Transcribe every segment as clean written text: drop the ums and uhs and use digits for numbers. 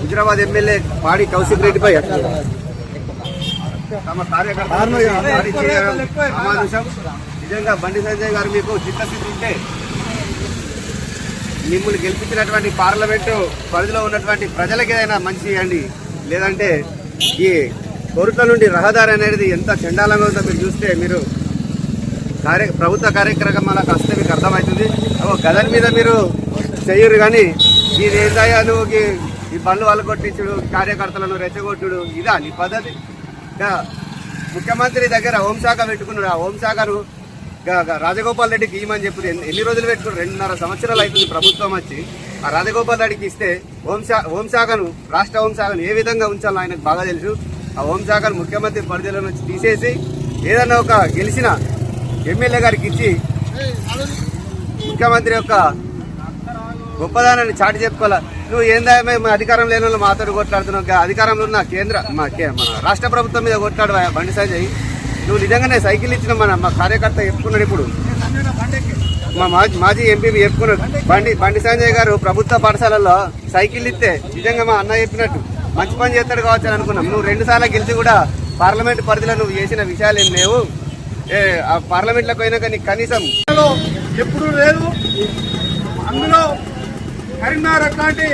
Huzurabad MLA పాడి కౌశిక్ రెడ్డిపై తమ కార్యకర్తలు సమావేశం. నిజంగా బండి సంజయ్ గారు మీకు చిత్తశుద్ధి ఉంటే మిమ్మల్ని గెలిపించినటువంటి పార్లమెంటు పరిధిలో ఉన్నటువంటి ప్రజలకి ఏదైనా మంచి చేయండి, లేదంటే ఈ కోరుట్ల నుండి రహదారి అనేది ఎంత చండాలంగా ఉందో మీరు చూస్తే మీరు ప్రభుత్వ కార్యక్రమాలకు వస్తే మీకు అర్థమవుతుంది. గదన్ మీద మీరు చెయ్యరు కానీ మీరు ఏందయ్యా నువ్వు ఈ బండ్లు వాళ్ళు కొట్టించుడు, కార్యకర్తలను రెచ్చగొట్టుడు, ఇదా నీ పద్ధతి? ముఖ్యమంత్రి దగ్గర హోంశాఖ పెట్టుకున్నాడు. ఆ హోంశాఖను రాజగోపాల్ రెడ్డికి ఇవ్వమని చెప్పి ఎన్ని రోజులు పెట్టుకున్నారు? 2.5 సంవత్సరాలు అవుతుంది ప్రభుత్వం వచ్చి. ఆ రాజగోపాల్ రెడ్డికి ఇస్తే హోంశాఖను, రాష్ట్ర హోంశాఖను ఏ విధంగా ఉంచాలో ఆయనకు బాగా తెలుసు. ఆ హోంశాఖను ముఖ్యమంత్రి పరిధిలో నుంచి తీసేసి ఏదన్నా ఒక గెలిచిన ఎమ్మెల్యే గారికి ఇచ్చి ముఖ్యమంత్రి యొక్క గొప్పదానాన్ని చాటి చెప్పుకోవాలా. నువ్వు ఏందా మేము అధికారం లేని వాళ్ళు మాతో కొట్లాడుతున్నావు, అధికారంలో ఉన్న మన రాష్ట్ర ప్రభుత్వం మీద కొట్లాడు బండి సంజయ్. నువ్వు నిజంగానే సైకిల్ ఇచ్చిన మా కార్యకర్త చెప్పుకున్నాడు. ఇప్పుడు మా మాజీ ఎంపీ చెప్పుకున్నాడు, బండి సంజయ్ గారు ప్రభుత్వ పాఠశాలల్లో సైకిల్ ఇస్తే నిజంగా మా అన్న చెప్పినట్టు మంచి పని చేస్తాడు కావచ్చు అని అనుకున్నాం. నువ్వు 2 సార్లు గెలిచి కూడా పార్లమెంట్ పరిధిలో నువ్వు చేసిన విషయాలు ఏం లేవు. పార్లమెంట్లోకి పోయినాక నీకు కనీసం ఎప్పుడు లేదు. అందులో కరీంనగర్ అట్లాంటి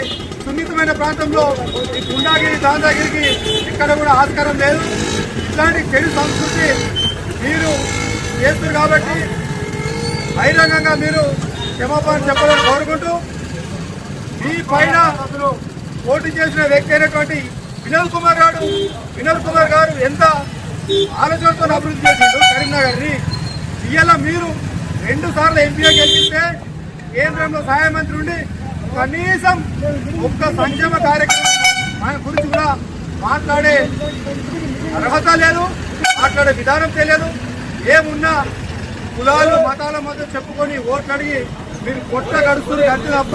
సున్నితమైన ప్రాంతంలో ఈ గుండాగిరి, దాదాగిరికి ఇక్కడ కూడా ఆస్కారం లేదు. ఇట్లాంటి చెడు సంస్కృతి మీరు చేస్తారు కాబట్టి బహిరంగంగా మీరు క్షమాపణ చెప్పాలని కోరుకుంటూ, మీ పైన పోటీ చేసిన వ్యక్తి అయినటువంటి వినోద్ కుమార్ గారు ఎంత ఆలోచనతో అభివృద్ధి చేసిండు కరీంనగర్ని. ఇవాళ మీరు 2 సార్లు ఎంపీగా గెలిపిస్తే కేంద్రంలో సహాయ మంత్రి ఉండి కనీసం ఒక్క సంక్షేమ కార్యక్రమం ఆయన గురించి కూడా మాట్లాడే అర్హత లేదు, మాట్లాడే విధానం తెలియదు. ఏమున్నా కులాలు మతాల మధ్య చెప్పుకొని ఓట్లు అడిగి మీరు కొట్ట గడుస్తుంది అంతే తప్ప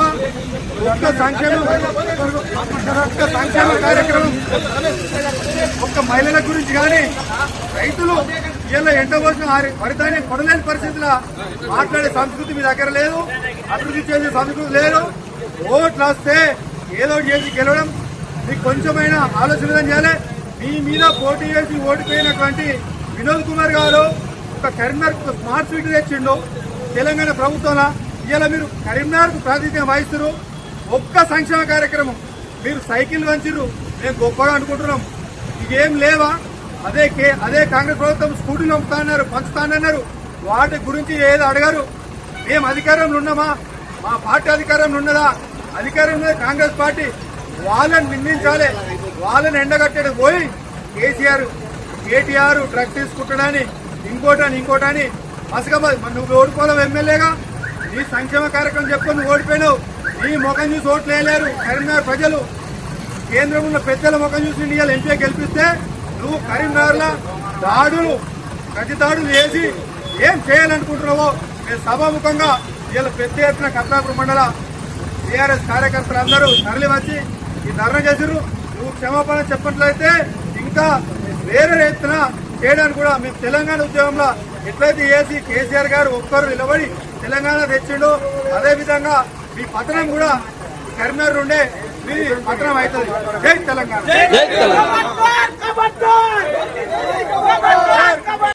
ఒక్క సంక్షేమ కార్యక్రమం, ఒక్క మహిళల గురించి కానీ రైతులు ఇలా ఎండబోసిన వరిధాన్యం కొనలేని పరిస్థితుల్లో మాట్లాడే సంస్కృతి మీ దగ్గర లేదు, అభివృద్ధి చేసే సంస్కృతి లేదు. ఓట్లు వస్తే ఏదో చేసి గెలవడం మీకు కొంచెమైనా ఆలోచన చేయాలి. మీ మీద పోటీ చేసి ఓడిపోయినటువంటి వినోద్ కుమార్ గారు ఒక కరీంనగర్ స్మార్ట్ సిటీ తెచ్చిండు తెలంగాణ ప్రభుత్వంలో. ఇలా మీరు కరీంనగర్కు ప్రాతినిధ్యం వహిస్తారు. ఒక్క సంక్షేమ కార్యక్రమం మీరు సైకిల్ వంచిరు, మేము గొప్పగా అనుకుంటున్నాం. ఇవేం లేవా? అదే కాంగ్రెస్ ప్రభుత్వం స్కూటీలు పంచుతానన్నారు. వాటి గురించి ఏదో అడగారు. మేము అధికారంలో ఉన్నామా? మా పార్టీ అధికారంలో ఉన్నదా? అధికారంలో కాంగ్రెస్ పార్టీ. వాళ్ళని నిందించాలి, వాళ్ళని ఎండగట్టేది పోయి కేటీఆర్ డ్రగ్స్ తీసుకుంటాడని ఇంకోటని మసకబాద్. నువ్వు ఓడిపోలేవు ఎమ్మెల్యేగా. నీ సంక్షేమ కార్యక్రమం చెప్పుకొని నువ్వు ఓడిపోయినావు. నీ ముఖం చూసి ఓట్లు వేయలేరు కరీంనగర్ ప్రజలు. కేంద్రంలో ఉన్న పెద్దల ముఖం చూసి ఇవాళ ఎంపీ గెలిపిస్తే నువ్వు కరీంనగర్లో ప్రతి దాడులు వేసి ఏం చేయాలనుకుంటున్నావో మేము సభాముఖంగా ఇలా పెద్ద ఎత్తున కత్తాపూర్ మండల టీఆర్ఎస్ కార్యకర్తలు అందరూ తరలి వచ్చి ఈ ధర్నా చేసిర్రు. నువ్వు క్షమాపణ చెప్పట్లయితే ఇంకా వేరే ఎత్తున చేయడానికి కూడా మేము తెలంగాణ ఉద్యమంలో ఎట్లయితే చేసి కేసీఆర్ గారు ఒక్కరు నిలబడి తెలంగాణ తెచ్చిండు, అదేవిధంగా మీ పతనం కూడా కరీంనగర్ ఉండే మీ పతనం అవుతుంది. జై తెలంగాణ.